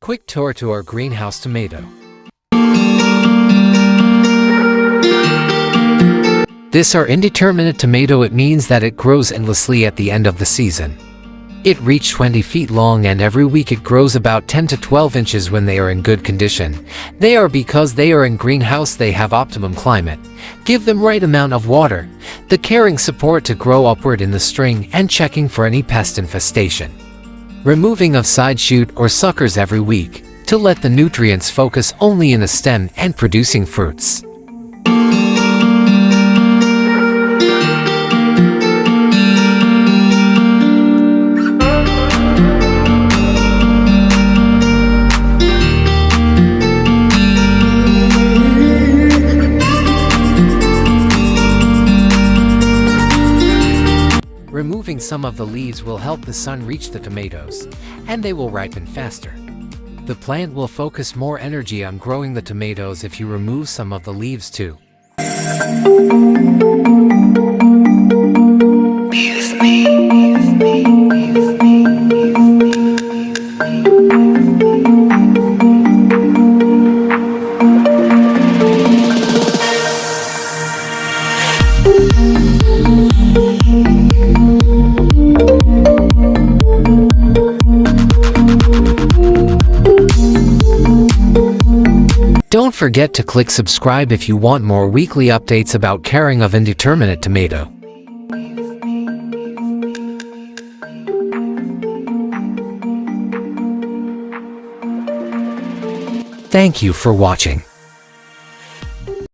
Quick tour to our greenhouse tomato. This our indeterminate tomato. It means that it grows endlessly at the end of the season. It reached 20 feet long and every week it grows about 10 to 12 inches when they are in good condition. They are because they are in greenhouse, they have optimum climate. Give them right amount of water, the caring support to grow upward in the spring, and checking for any pest infestation. Removing of side shoot or suckers every week to let the nutrients focus only in the stem and producing fruits. Removing some of the leaves will help the sun reach the tomatoes, and they will ripen faster. The plant will focus more energy on growing the tomatoes if you remove some of the leaves too. Don't forget to click subscribe if you want more weekly updates about caring of indeterminate tomato. Thank you for watching.